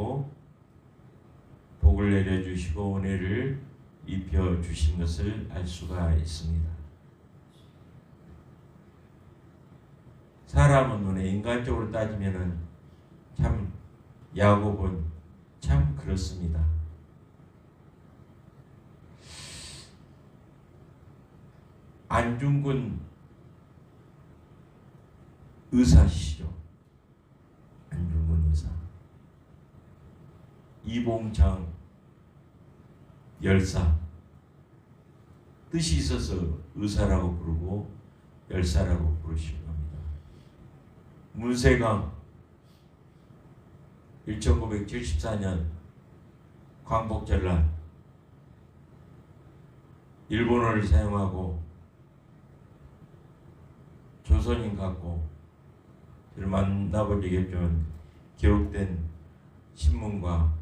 주시고 복을 내려주시고 은혜를 입혀주신 것을 알 수가 있습니다. 사람은 눈에 인간적으로 따지면은 참 야곱은 참 그렇습니다. 안중근 의사시죠. 안중근 의사. 이봉창 열사. 뜻이 있어서 의사라고 부르고 열사라고 부르시는 겁니다. 문세강 1974년 광복절날 일본어를 사용하고 조선인 같고 저를 만나본 적이 없지만 기록된 신문과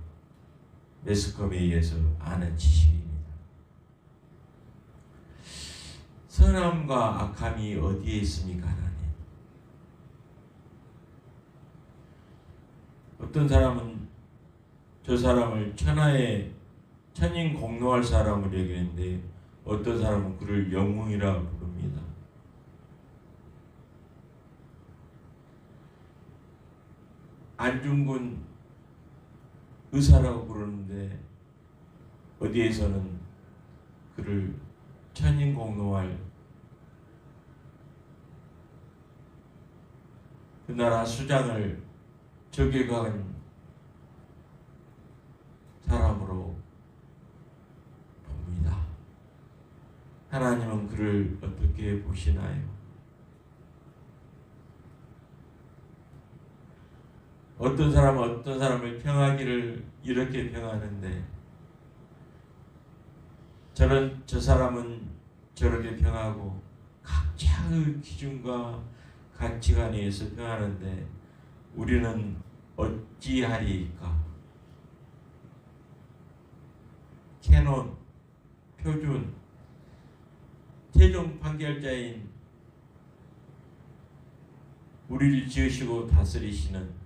매스컴에 의해서 아는 지식입니다. 선함과 악함이 어디에 있습니까? 하나님. 어떤 사람은 저 사람을 천하에 천인공노할 사람을 여기는데 어떤 사람은 그를 영웅이라 부릅니다. 안중근 의사라고 부르는데 어디에서는 그를 천인공노할 그 나라 수장을 저격한 사람으로 봅니다. 하나님은 그를 어떻게 보시나요? 어떤 사람은 어떤 사람을 평하기를 이렇게 평하는데 저 사람은 저렇게 평하고 각자의 기준과 가치관에 의해서 평하는데 우리는 어찌하리이까? 캐논, 표준, 최종 판결자인 우리를 지으시고 다스리시는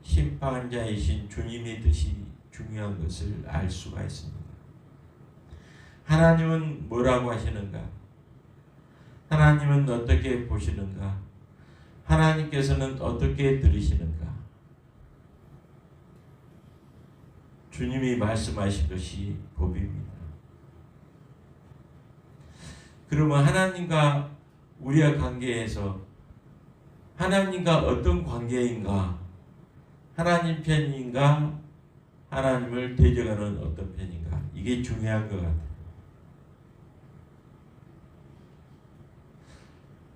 심판자이신 주님의 뜻이 중요한 것을 알 수가 있습니다. 하나님은 뭐라고 하시는가? 하나님은 어떻게 보시는가? 하나님께서는 어떻게 들으시는가? 주님이 말씀하신 것이 법입니다. 그러면 하나님과 우리의 관계에서 하나님과 어떤 관계인가? 하나님 편인가? 하나님을 대적하는 어떤 편인가? 이게 중요한 것 같아요.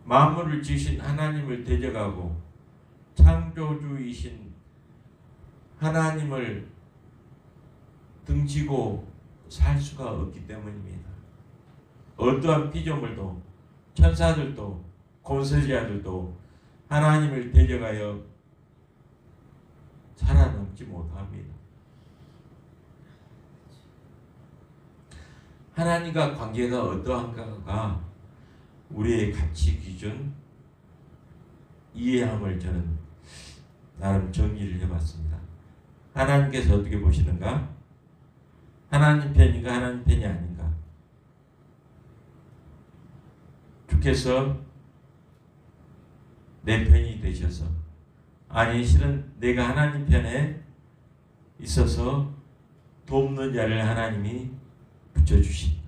만물을 지으신 하나님을 대적하고 창조주이신 하나님을 등지고 살 수가 없기 때문입니다. 어떠한 피조물도 천사들도 권세자들도 하나님을 대적하여 살아남지 못합니다. 하나님과 관계가 어떠한가가 우리의 가치 기준 이해함을 저는 나름 정리를 해봤습니다. 하나님께서 어떻게 보시는가? 하나님 편인가 하나님 편이 아닌가? 주께서 내 편이 되셔서 아니 실은 내가 하나님 편에 있어서 돕는 자를 하나님이 붙여주신다.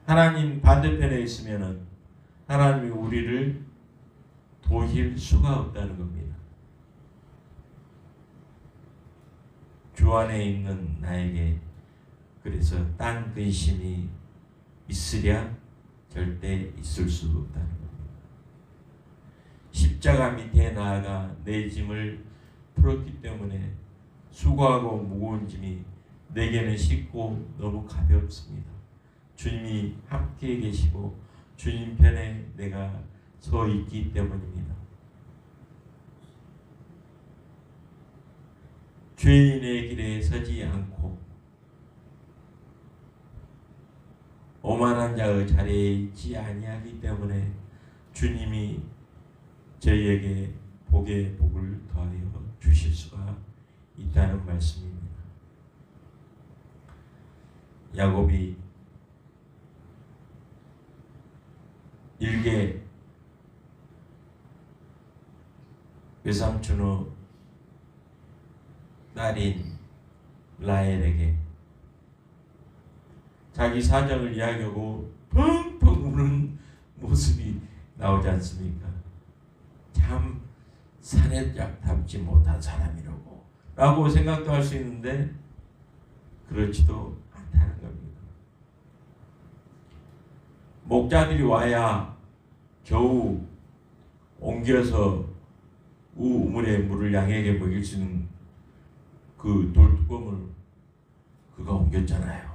하나님 반대편에 있으면은 하나님이 우리를 도힐 수가 없다는 겁니다. 주 안에 있는 나에게 그래서 딴 근심이 있으랴 절대 있을 수 없다는 겁니다. 십자가 밑에 나아가 내 짐을 풀었기 때문에 수고하고 무거운 짐이 내게는 쉽고 너무 가볍습니다. 주님이 함께 계시고 주님 편에 내가 서 있기 때문입니다. 죄인의 길에 서지 않고 오만한 자의 자리에 있지 아니하기 때문에 주님이 저희에게 복에 복을 더하여 주십니다. 있다는 말씀입니다. 야곱이 일개 외삼촌의 딸인 라헬에게 자기 사정을 이야기하고 펑펑 우는 모습이 나오지 않습니까? 참 사내답지 못한 사람이라고 라고 생각도 할 수 있는데 그렇지도 않다는 겁니다. 목자들이 와야 겨우 옮겨서 우물에 물을 양에게 먹일 수 있는 그 돌뚜껑을 그가 옮겼잖아요.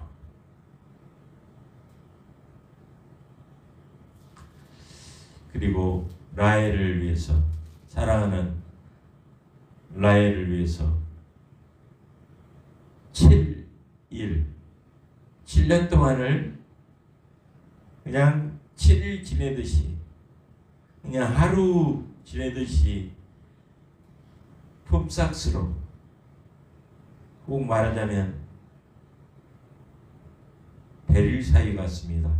그리고 라헬을 위해서, 사랑하는 라헬을 위해서 7년 동안을 그냥 7일 지내듯이, 그냥 하루 지내듯이 품삯으로, 꼭 말하자면 베릴 사이 같습니다.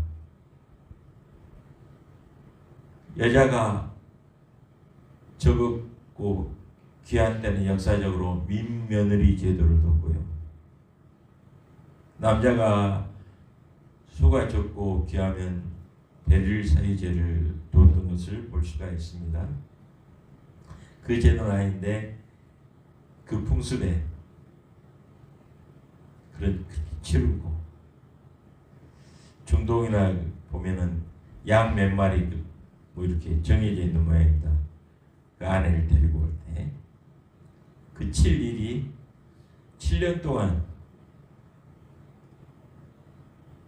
여자가 적었고 귀한 때는 역사적으로 민며느리 제도를 뒀고요. 남자가 수가 적고 귀하면 베릴 사이제를 뒀던 것을 볼 수가 있습니다. 그 제도는 아닌데 그 풍습에 그런 치르고, 중동이나 보면은 양 몇 마리 뭐 이렇게 정해져 있는 모양입니다. 그 아내를 데리고 올 때 그 7일이 7년 동안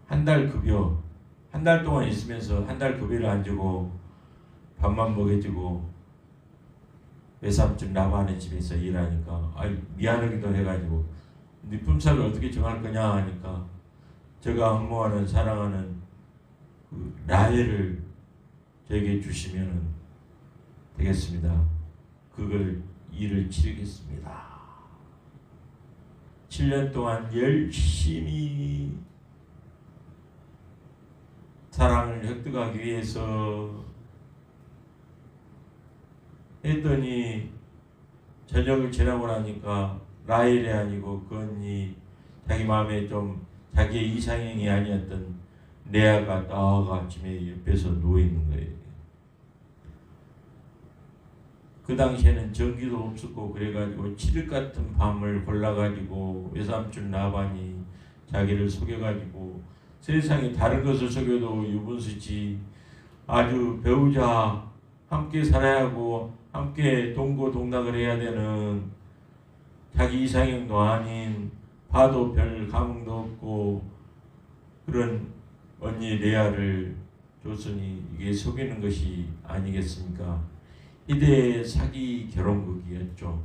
한 달 급여, 한 달 동안 있으면서 한 달 급여를 안 주고 밥만 먹여주고 외삼촌 라반의 집에서 일하니까 미안하기도 해가지고 네 품삯을 어떻게 정할 거냐 하니까 제가 흠모하는 사랑하는 그 라헬을 저에게 주시면 되겠습니다. 그걸 일을 치르겠습니다. 7년 동안 열심히 사랑을 획득하기 위해서 했더니 저녁을 지나고 나니까 라헬이 아니고 그 언니, 자기 마음에 좀 자기의 이상형이 아니었던 레아가 나와가 아침에 옆에서 누워있는 거예요. 그 당시에는 전기도 없었고 그래가지고 7일 같은 밤을 골라가지고 외삼촌 라반이 자기를 속여가지고, 세상에 다른 것을 속여도 유분수지 아주 배우자, 함께 살아야 하고 함께 동고동락을 해야 되는 자기 이상형도 아닌, 봐도 별 감흥도 없고 그런 언니 레아를 줬으니 이게 속이는 것이 아니겠습니까? 이대의 사기 결혼극이었죠.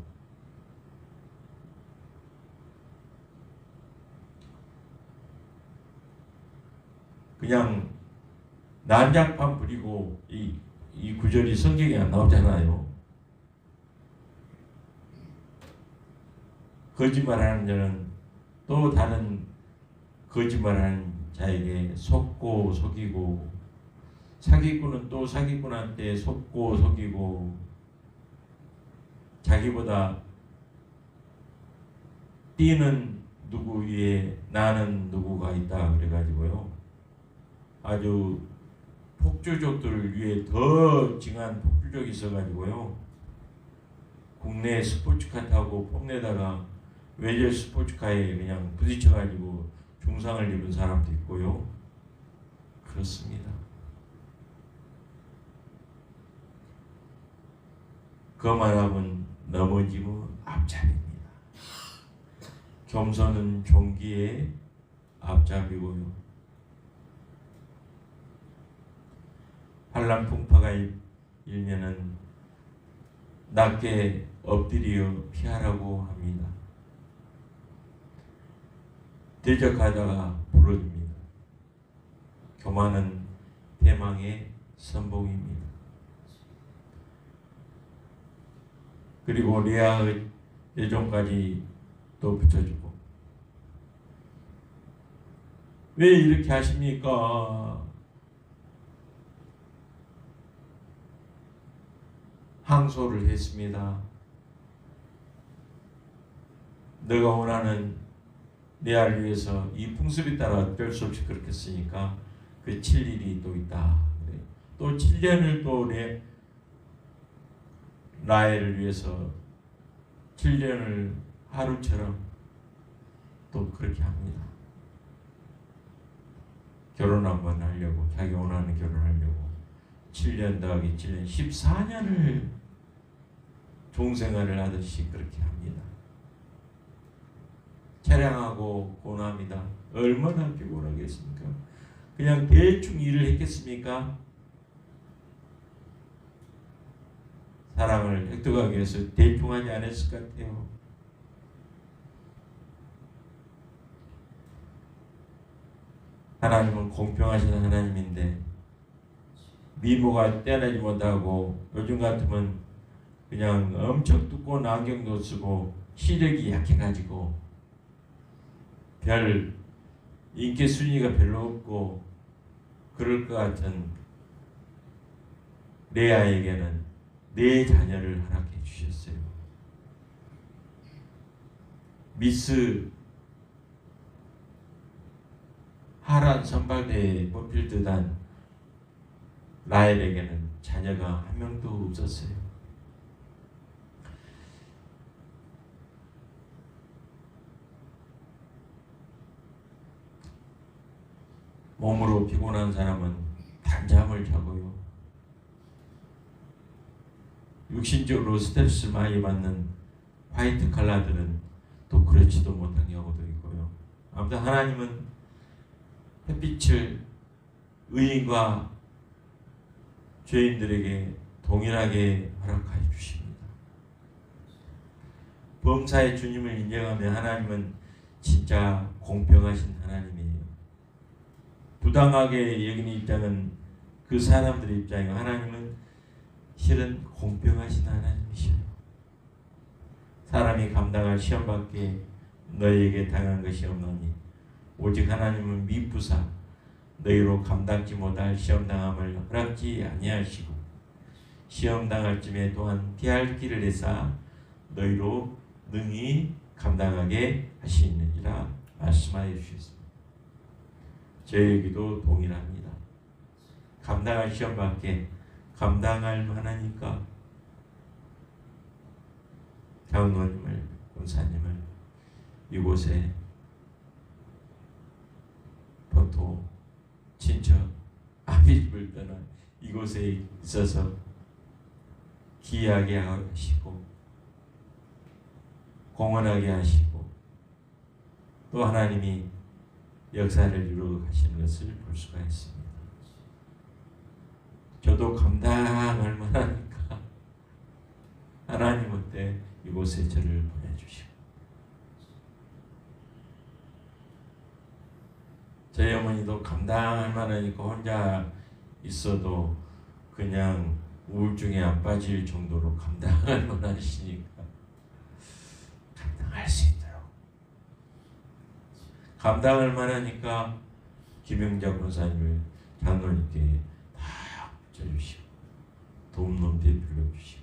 그냥 난장판 부리고 이 구절이 성경에 안 나오잖아요. 거짓말하는 자는 또 다른 거짓말하는 자에게 속고 속이고, 사기꾼은 또 사기꾼한테 속고 속이고, 자기보다 뛰는 누구 위에 나는 누구가 있다 그래가지고요, 아주 폭주족들 위에 더 징한 폭주족이 있어가지고요, 국내 스포츠카 타고 뽐내다가 외제 스포츠카에 그냥 부딪혀가지고 중상을 입은 사람도 있고요. 그렇습니다. 거만함은 넘어짐의 앞잡이입니다. 겸손은 종기의 앞잡이고요. 환난 풍파가 일면은 낮게 엎드려 피하라고 합니다. 대적하다가 부러집니다. 교만은 대망의 선봉입니다. 그리고 레아의 예종까지 또 붙여주고. 왜 이렇게 하십니까? 항소를 했습니다. 너가 원하는 내 알 위해서 이 풍습에 따라 어쩔 수 없이 그렇게 쓰니까 그 7일이 또 있다. 또 7년을 또 라헬을 위해서 7년을 하루처럼 또 그렇게 합니다. 결혼 한번 하려고, 자기 원하는 결혼하려고 7년 더하기 7년 14년을 종생활을 하듯이 그렇게 합니다. 차량하고 고난합니다. 얼마나 피곤하겠습니까? 그냥 대충 일을 했겠습니까? 사랑을 획득하기 위해서 대충 하지 않았을 것 같아요. 하나님은 공평하신 하나님인데 미모가 뛰어나지 못하고 요즘 같으면 그냥 엄청 두꺼운 안경도 쓰고 시력이 약해가지고 별 인기 순위가 별로 없고 그럴 것 같은 레아에게는 네 자녀를 허락해 주셨어요. 미스 하란 선발대에 뽑힐 듯한 라헬에게는 자녀가 한 명도 없었어요. 몸으로 피곤한 사람은 단잠을 자고요. 육신적으로 스트레스 많이 받는 화이트 칼라들은 또 그렇지도 못한 경우도 있고요. 아무튼 하나님은 햇빛을 의인과 죄인들에게 동일하게 허락하여 주십니다. 범사의 주님을 인정하면 하나님은 진짜 공평하신 하나님이에요. 부당하게 여기는 입장은 그 사람들의 입장이고 하나님은 실은 공평하신 하나님이셔요. 사람이 감당할 시험밖에 너희에게 당한 것이 없노니 오직 하나님은 미쁘사 너희로 감당지 못할 시험당함을 허락지 아니하시고 시험당할 쯤에 또한 피할 길을 내사 너희로 능히 감당하게 하시느니라 말씀하여 주셨습니다. 저에게도 동일합니다. 감당할 시험밖에 감당할 만하니까 장로님을, 권사님을 이곳에 보통 친척 아비집을 떠나 이곳에 있어서 귀하게 하시고 공헌하게 하시고 또 하나님이 역사를 이루어 가시는 것을 볼 수가 있습니다. 저도 감당할 만하니까 하나님한테 이곳에 저를 보내주시고 저희 어머니도 감당할 만하니까 혼자 있어도 그냥 우울증에 안 빠질 정도로 감당할 만하시니까 감당할 수 있도록 감당할 만하니까 김영자 권사님을 장로님께 다 붙여주시고 돕는데 불러주시고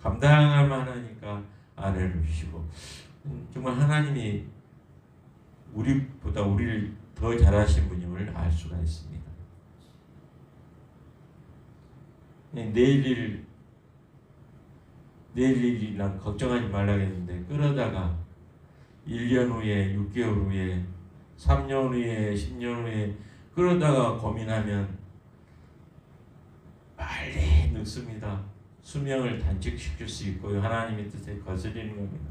감당할 만하니까 아내를 주시고 정말 하나님이 우리보다 우리를 더 잘하신 분임을 알 수가 있습니다. 내일 일이랑 걱정하지 말라고 했는데 그러다가 1년 후에 6개월 후에 3년 후에 10년 후에 그러다가 고민하면 빨리 늙습니다. 수명을 단축시킬 수 있고요. 하나님의 뜻에 거스리는 겁니다.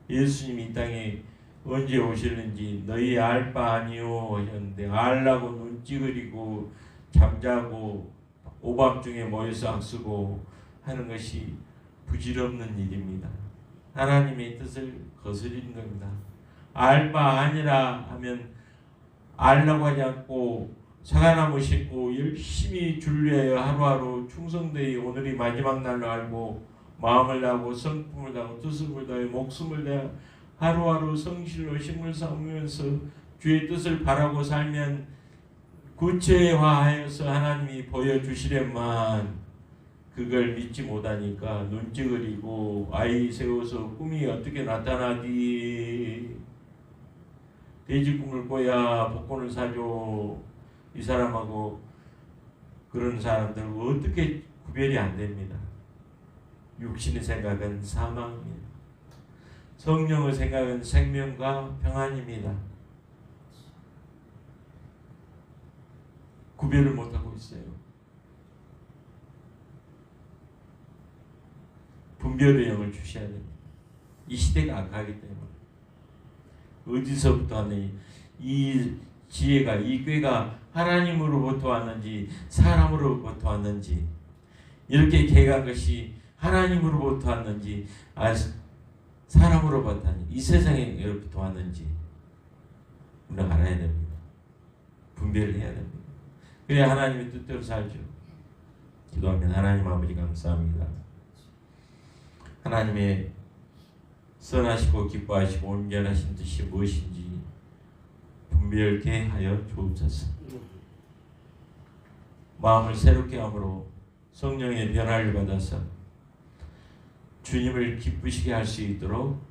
예수님이 이 땅에 언제 오실는지 너희 알 바 아니오 하셨는데 알라고 눈 찌그리고 잠자고 오밤중에 모여서 악쓰고 하는 것이 부질없는 일입니다. 하나님의 뜻을 거스리는 겁니다. 알 바 아니라 하면 알라고 하지 않고 사과나무 심고 열심히 준례하여 하루하루 충성되이 오늘이 마지막 날로 알고 마음을 다하고 성품을 다하고 뜻을 다하여 목숨을 다하여 하루하루 성실로 힘을 삼으면서 주의 뜻을 바라고 살면 구체화하여서 하나님이 보여주시련만 그걸 믿지 못하니까 눈찌그리고 아이 세워서 꿈이 어떻게 나타나디, 돼지 꿈을 꿔야 복권을 사줘, 이 사람하고 그런 사람들 어떻게 구별이 안 됩니다. 육신의 생각은 사망입니다. 성령의 생각은 생명과 평안입니다. 구별을 못하고 있어요. 분별의 영을 주셔야 됩니다. 이 시대가 악하기 때문에. 어디서부터 왔느니, 이 지혜가, 이 꾀가 하나님으로부터 왔는지 사람으로부터 왔는지, 이렇게 개간 것이 하나님으로부터 왔는지 사람으로부터 왔는지, 이 세상에로부터 왔는지 우리가 알아야 됩니다. 분별을 해야 됩니다. 그래야 하나님의 뜻대로 살죠. 기도하면 하나님 아버지 감사합니다. 하나님의 선하시고 기뻐하시고 온전하신 뜻이 무엇인지 분별케 하여 주옵소서. 마음을 새롭게 함으로 성령의 변화를 받아서 주님을 기쁘시게 할 수 있도록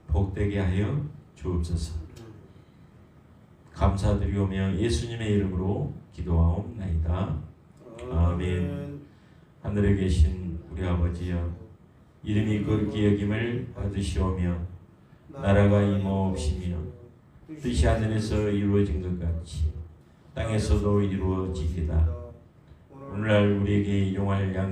복되게 하여 주옵소서. 감사드리오며 예수님의 이름으로 기도하옵나이다. 아멘. 하늘에 계신 우리 아버지여, 이름이 거룩히 여김을 받으시오며 나라가 임하옵시며 뜻이 하늘에서 이루어진 것 같이 땅에서도 이루어지리다. 오늘날 우리에게 일용할 양식